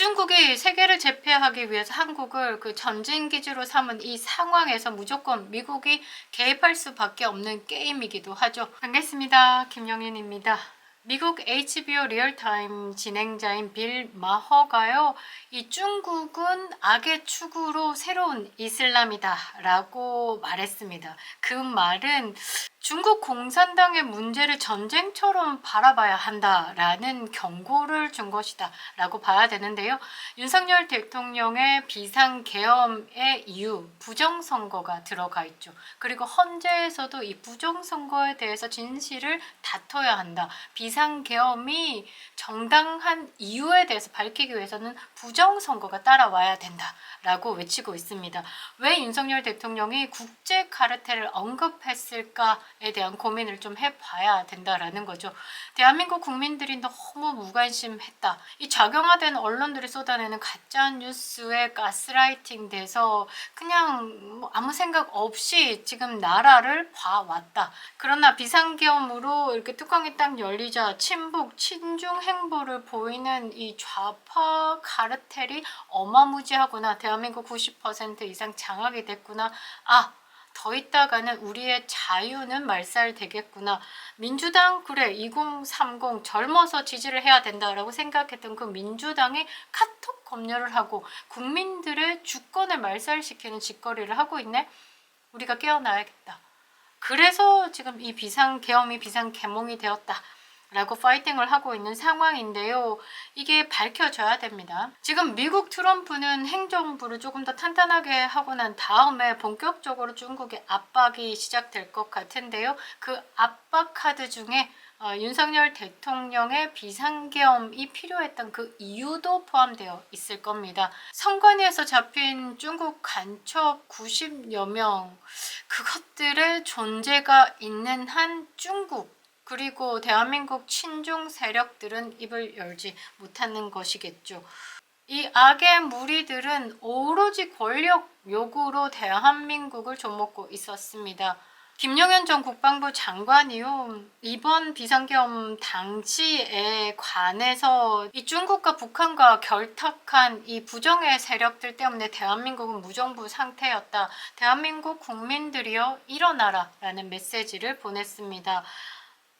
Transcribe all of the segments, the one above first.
중국이 세계를 제패하기 위해서 한국을 그 전쟁 기지로 삼은 이 상황에서 무조건 미국이 개입할 수밖에 없는 게임이기도 하죠. 반갑습니다. 김영윤입니다. 미국 HBO 리얼타임 진행자인 빌 마허가요, 이 중국은 악의 축으로 새로운 이슬람이다 라고 말했습니다. 그 말은 중국 공산당의 문제를 전쟁처럼 바라봐야 한다라는 경고를 준 것이다 라고 봐야 되는데요. 윤석열 대통령의 비상계엄의 이유, 부정선거가 들어가 있죠. 그리고 헌재에서도 이 부정선거에 대해서 진실을 다퉈야 한다. 비상계엄이 정당한 이유에 대해서 밝히기 위해서는 부정선거가 따라와야 된다라고 외치고 있습니다. 왜 윤석열 대통령이 국제 카르텔을 언급했을까에 대한 고민을 좀 해봐야 된다라는 거죠. 대한민국 국민들이 너무 무관심했다. 이 작용화된 언론들이 쏟아내는 가짜뉴스에 가스라이팅 돼서 그냥 아무 생각 없이 지금 나라를 봐왔다. 그러나 비상계엄으로 이렇게 뚜껑이 딱 열리자 친북, 친중 행보를 보이는 이 좌파 카르텔이 어마무지하구나. 대한민국 90% 이상 장악이 됐구나. 더 있다가는 우리의 자유는 말살되겠구나. 민주당 그래 2030 젊어서 지지를 해야 된다라고 생각했던 그 민주당이 카톡 검열을 하고 국민들의 주권을 말살시키는 짓거리를 하고 있네. 우리가 깨어나야겠다. 그래서 지금 이 비상계엄이 비상계몽이 되었다 라고 파이팅을 하고 있는 상황인데요. 이게 밝혀져야 됩니다. 지금 미국 트럼프는 행정부를 조금 더 탄탄하게 하고 난 다음에 본격적으로 중국의 압박이 시작될 것 같은데요. 그 압박 카드 중에 윤석열 대통령의 비상계엄이 필요했던 그 이유도 포함되어 있을 겁니다. 선관위에서 잡힌 중국 간첩 90여 명, 그것들의 존재가 있는 한 중국 그리고 대한민국 친중 세력들은 입을 열지 못하는 것이겠죠. 이 악의 무리들은 오로지 권력 요구로 대한민국을 좀먹고 있었습니다. 김영현 전 국방부 장관이요, 이번 비상계엄 당시에 관해서 이 중국과 북한과 결탁한 이 부정의 세력들 때문에 대한민국은 무정부 상태였다. 대한민국 국민들이여 일어나라 라는 메시지를 보냈습니다.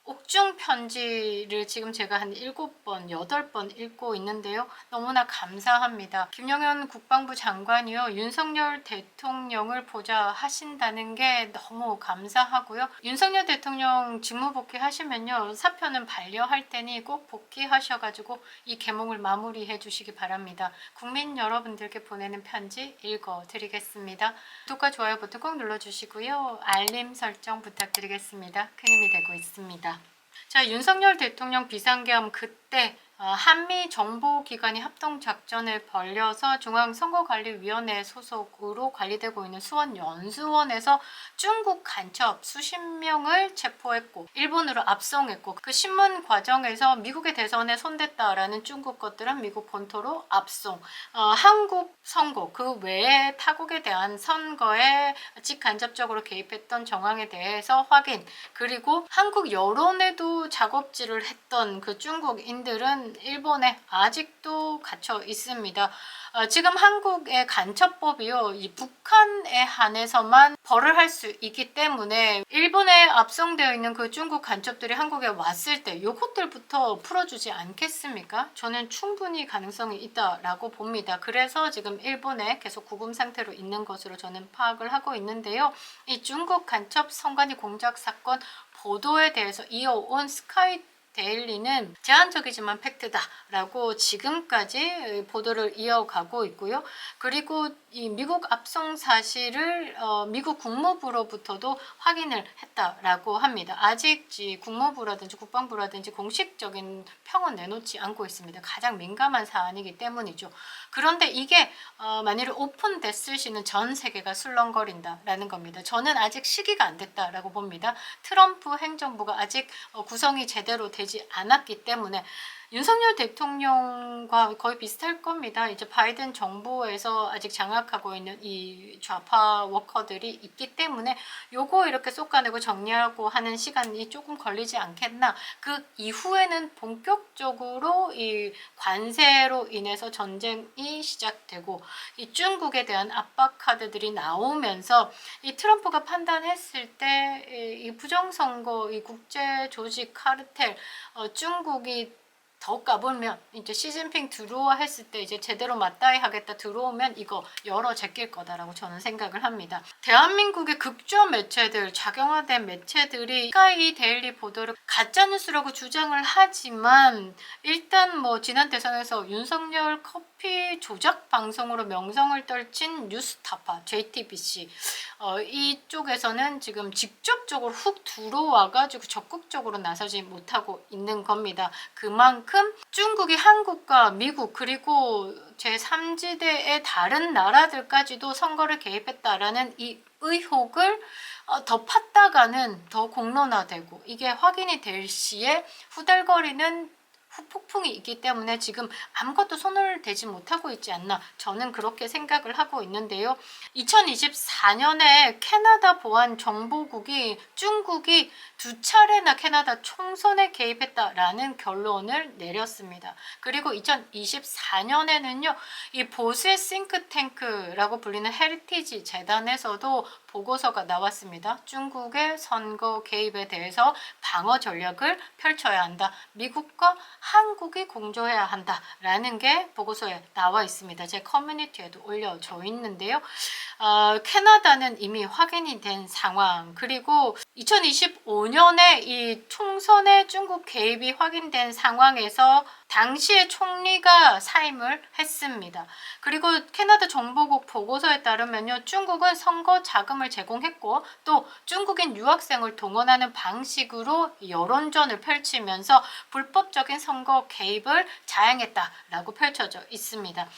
옥중 편지를 지금 제가 한 7번, 8번 읽고 있는데요. 너무나 감사합니다. 김영현 국방부 장관이요, 윤석열 대통령을 보좌 하신다는 게 너무 감사하고요. 윤석열 대통령 직무 복귀하시면요, 사표는 반려할 테니 꼭 복귀하셔가지고 이 계몽을 마무리해 주시기 바랍니다. 국민 여러분들께 보내는 편지 읽어드리겠습니다. 구독과 좋아요 버튼 꼭 눌러주시고요. 알림 설정 부탁드리겠습니다. 큰 힘이 되고 있습니다. 자, 윤석열 대통령 비상계엄 그때 한미 정보기관이 합동작전을 벌여서 중앙선거관리위원회 소속으로 관리되고 있는 수원연수원에서 중국 간첩 수십 명을 체포했고 일본으로 압송했고, 그 신문 과정에서 미국의 대선에 손댔다라는 중국 것들은 미국 본토로 압송, 한국 선거 그 외에 타국에 대한 선거에 직간접적으로 개입했던 정황에 대해서 확인, 그리고 한국 여론에도 작업질을 했던 그 중국인들은 일본에 아직도 갇혀 있습니다. 지금 한국의 간첩법이요, 이 북한에 한해서만 벌을 할 수 있기 때문에 일본에 압송되어 있는 그 중국 간첩들이 한국에 왔을 때 요것들부터 풀어주지 않겠습니까? 저는 충분히 가능성이 있다라고 봅니다. 그래서 지금 일본에 계속 구금 상태로 있는 것으로 저는 파악을 하고 있는데요. 이 중국 간첩 선관위 공작 사건 보도에 대해서 이어온 스카이 데일리는 제한적이지만 팩트다라고 지금까지 보도를 이어가고 있고요. 그리고 이 미국 압송 사실을 미국 국무부로부터도 확인을 했다라고 합니다. 아직 국무부라든지 국방부라든지 공식적인 평은 내놓지 않고 있습니다. 가장 민감한 사안이기 때문이죠. 그런데 이게 만일 오픈됐을 시는 전 세계가 술렁거린다라는 겁니다. 저는 아직 시기가 안 됐다라고 봅니다. 트럼프 행정부가 아직 구성이 제대로 되지 않았기 때문에 윤석열 대통령과 거의 비슷할 겁니다. 이제 바이든 정부에서 아직 장악하고 있는 이 좌파 워커들이 있기 때문에 요거 이렇게 쏟아내고 정리하고 하는 시간이 조금 걸리지 않겠나. 그 이후에는 본격적으로 이 관세로 인해서 전쟁이 시작되고 이 중국에 대한 압박 카드들이 나오면서 이 트럼프가 판단했을 때 이 부정선거, 이 국제 조직 카르텔, 중국이 더 까불면 이제 시진핑 들어와 했을 때 이제 제대로 맞다이 하겠다 들어오면 이거 열어 제낄 거다라고 저는 생각을 합니다. 대한민국의 극좌 매체들, 작용화된 매체들이 스카이 데일리 보도를 가짜뉴스라고 주장을 하지만 일단 뭐 지난 대선에서 윤석열 커피 조작 방송으로 명성을 떨친 뉴스타파 JTBC 이쪽에서는 지금 직접적으로 훅 들어와가지고 적극적으로 나서지 못하고 있는 겁니다. 그만큼 중국이 한국과 미국 그리고 제3지대의 다른 나라들까지도 선거를 개입했다라는 이 의혹을 더 팠다가는 더 공론화되고 이게 확인이 될 시에 후달거리는 후폭풍이 있기 때문에 지금 아무것도 손을 대지 못하고 있지 않나 저는 그렇게 생각을 하고 있는데요. 2024년에 캐나다 보안 정보국이 중국이 2차례나 캐나다 총선에 개입했다라는 결론을 내렸습니다. 그리고 2024년에는요. 이 보수의 싱크탱크라고 불리는 헤리티지 재단에서도 보고서가 나왔습니다. 중국의 선거 개입에 대해서 방어 전략을 펼쳐야 한다. 미국과 한국이 공조해야 한다라는 게 보고서에 나와 있습니다. 제 커뮤니티에도 올려져 있는데요. 캐나다는 이미 확인이 된 상황 그리고 2025년에 이 총선에 중국 개입이 확인된 상황에서 당시의 총리가 사임을 했습니다. 그리고 캐나다 정보국 보고서에 따르면요. 중국은 선거 자금을 제공했고 또 중국인 유학생을 동원하는 방식으로 여론전을 펼치면서 불법적인 선거 개입을 자행했다라고 펼쳐져 있습니다.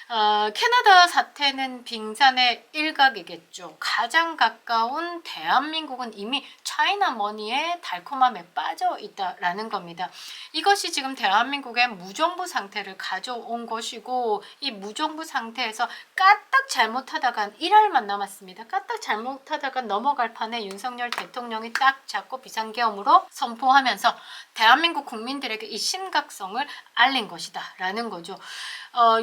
캐나다 사태는 빙산의 일각이겠죠. 가장 가까운 대한민국은 이미 차이나 머니의 달콤함에 빠져 있다라는 겁니다. 이것이 지금 대한민국의 무정부 상태를 가져온 것이고 이 무정부 상태에서 까딱 잘못하다간 1할만 남았습니다. 까딱 잘못하다가 넘어갈 판에 윤석열 대통령이 딱 잡고 비상계엄으로 선포하면서 대한민국 국민들에게 이 심각성을 알린 것이다 라는 거죠.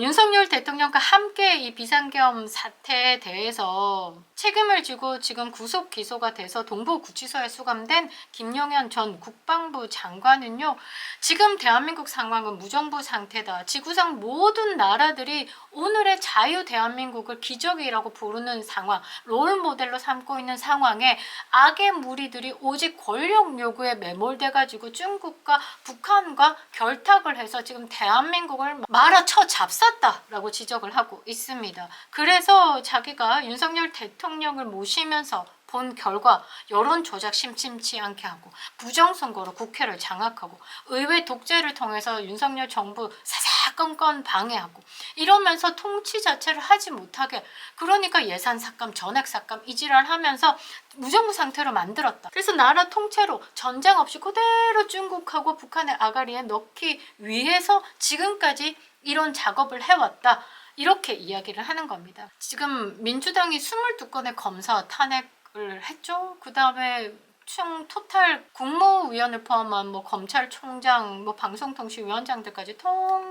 윤석열 대통령과 함께 이 비상계엄 사태에 대해서 책임을 지고 지금 구속 기소가 돼서 동부구치소에 수감된 김용현 전 국방부 장관은요. 지금 대한민국 상황은 무정부 상태다. 지구상 모든 나라들이 오늘의 자유 대한민국을 기적이라고 부르는 상황, 롤모델로 삼고 있는 상황에 악의 무리들이 오직 권력 요구에 매몰돼가지고 중국과 북한과 결탁을 해서 지금 대한민국을 말아쳐 잡쌌다라고 지적을 하고 있습니다. 그래서 자기가 윤석열 대통령을 모시면서 본 결과 여론 조작 심심치 않게 하고 부정선거로 국회를 장악하고 의회 독재를 통해서 윤석열 정부 사사건건 방해하고 이러면서 통치 자체를 하지 못하게 그러니까 예산 삭감 전액 삭감 이지랄 하면서 무정부 상태로 만들었다. 그래서 나라 통째로 전쟁 없이 그대로 중국하고 북한의 아가리에 넣기 위해서 지금까지 이런 작업을 해왔다. 이렇게 이야기를 하는 겁니다. 지금 민주당이 22건의 검사 탄핵을 했죠. 그 다음에 총 토탈 국무위원을 포함한 뭐 검찰총장, 뭐 방송통신위원장들까지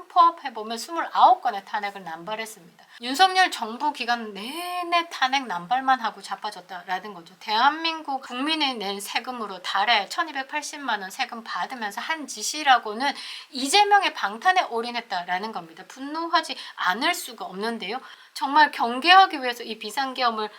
포함해보면 29건의 탄핵을 남발했습니다. 윤석열 정부 기간 내내 탄핵 남발만 하고 자빠졌다라는 거죠. 대한민국 국민이 낸 세금으로 달에 1280만 원 세금 받으면서 한 짓이라고는 이재명의 방탄에 올인했다라는 겁니다. 분노하지 않을 수가 없는데요. 정말 경계하기 위해서 이 비상계엄을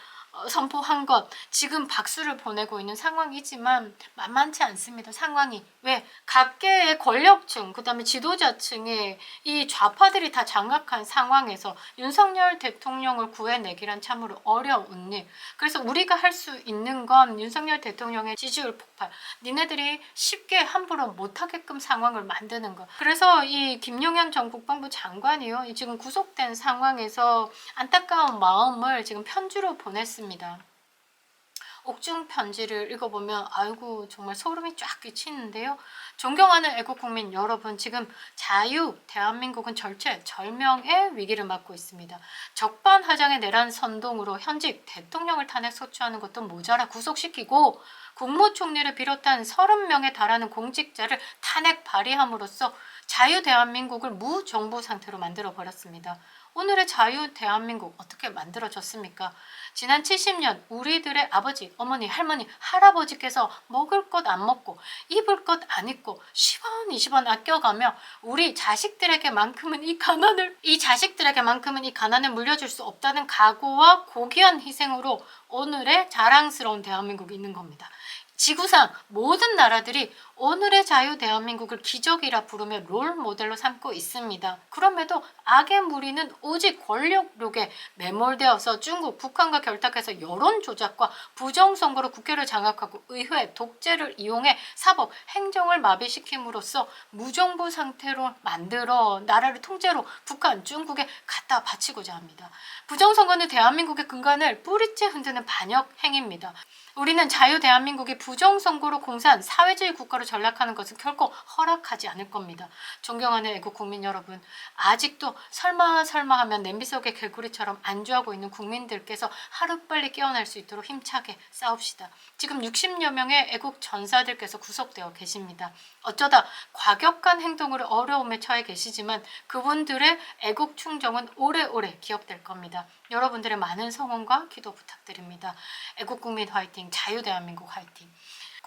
선포한 것 지금 박수를 보내고 있는 상황이지만 만만치 않습니다. 상황이 왜 각계의 권력층 그 다음에 지도자층의 이 좌파들이 다 장악한 상황에서 윤석열 대통령을 구해내기란 참으로 어려운 일. 그래서 우리가 할 수 있는 건 윤석열 대통령의 지지율 폭발 니네들이 쉽게 함부로 못하게끔 상황을 만드는 것. 그래서 이 김용현 전 국방부 장관이요 지금 구속된 상황에서 안타까운 마음을 지금 편지로 보냈습니다. 옥중 편지를 읽어보면 아이고 정말 소름이 쫙 끼치는데요. 존경하는 애국국민 여러분, 지금 자유 대한민국은 절체절명의 위기를 맞고 있습니다. 적반하장의 내란 선동으로 현직 대통령을 탄핵 소추하는 것도 모자라 구속시키고 국무총리를 비롯한 30명에 달하는 공직자를 탄핵 발의함으로써 자유 대한민국을 무정부 상태로 만들어 버렸습니다. 오늘의 자유 대한민국 어떻게 만들어졌습니까? 지난 70년 우리들의 아버지, 어머니, 할머니, 할아버지께서 먹을 것 안 먹고 입을 것 안 입고 10원, 20원 아껴가며 우리 자식들에게만큼은 이 가난을 물려줄 수 없다는 각오와 고귀한 희생으로 오늘의 자랑스러운 대한민국이 있는 겁니다. 지구상 모든 나라들이 오늘의 자유 대한민국을 기적이라 부르며 롤 모델로 삼고 있습니다. 그럼에도 악의 무리는 오직 권력욕에 매몰되어서 중국, 북한과 결탁해서 여론 조작과 부정선거로 국회를 장악하고 의회, 독재를 이용해 사법, 행정을 마비시킴으로써 무정부 상태로 만들어 나라를 통째로 북한, 중국에 갖다 바치고자 합니다. 부정선거는 대한민국의 근간을 뿌리째 흔드는 반역 행위입니다. 우리는 자유 대한민국이 부정선거로 공산 사회주의 국가로 전락하는 것은 결코 허락하지 않을 겁니다. 존경하는 애국 국민 여러분, 아직도 설마 하면 냄비 속의 개구리처럼 안주하고 있는 국민들께서 하루빨리 깨어날 수 있도록 힘차게 싸웁시다. 지금 60여 명의 애국 전사들께서 구속되어 계십니다. 어쩌다 과격한 행동으로 어려움에 처해 계시지만 그분들의 애국 충정은 오래오래 기억될 겁니다. 여러분들의 많은 성원과 기도 부탁드립니다. 애국국민 화이팅, 자유대한민국 화이팅.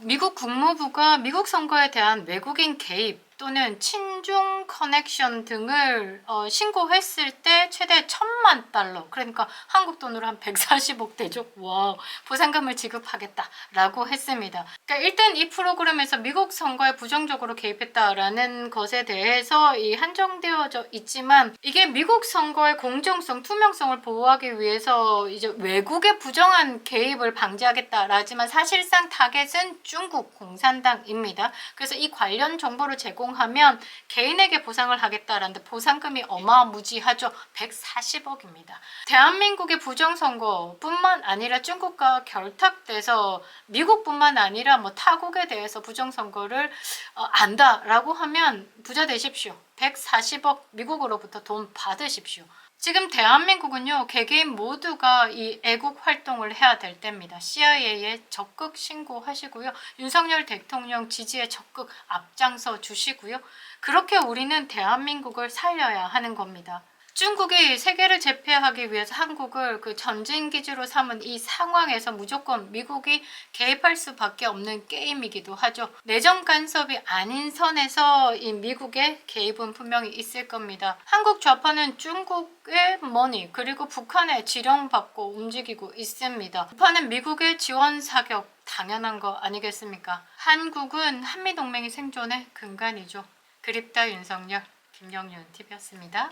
미국 국무부가 미국 선거에 대한 외국인 개입 또는 친중 커넥션 등을 신고했을 때 최대 1,000만 달러, 그러니까 한국 돈으로 한 140억 대죠. 와, 보상금을 지급하겠다라고 했습니다. 그러니까 일단 이 프로그램에서 미국 선거에 부정적으로 개입했다라는 것에 대해서 한정되어져 있지만 이게 미국 선거의 공정성, 투명성을 보호하기 위해서 이제 외국의 부정한 개입을 방지하겠다라지만 사실상 타겟은 중국 공산당입니다. 그래서 이 관련 정보를 제공하면 개인에게 보상을 하겠다라는데 보상금이 어마무지하죠. 140억입니다. 대한민국의 부정선거뿐만 아니라 중국과 결탁돼서 미국뿐만 아니라 타국에 대해서 부정선거를 안다라고 하면 부자 되십시오. 140억 미국으로부터 돈 받으십시오. 지금 대한민국은요, 개개인 모두가 이 애국 활동을 해야 될 때입니다. CIA에 적극 신고하시고요. 윤석열 대통령 지지에 적극 앞장서 주시고요. 그렇게 우리는 대한민국을 살려야 하는 겁니다. 중국이 세계를 제패하기 위해서 한국을 그 전쟁 기지로 삼은 이 상황에서 무조건 미국이 개입할 수밖에 없는 게임이기도 하죠. 내정 간섭이 아닌 선에서 이 미국의 개입은 분명히 있을 겁니다. 한국 좌파는 중국의 머니 그리고 북한의 지령받고 움직이고 있습니다. 북한은 미국의 지원 사격 당연한 거 아니겠습니까? 한국은 한미동맹의 생존의 근간이죠. 그립다 윤석열, 김영윤 TV였습니다.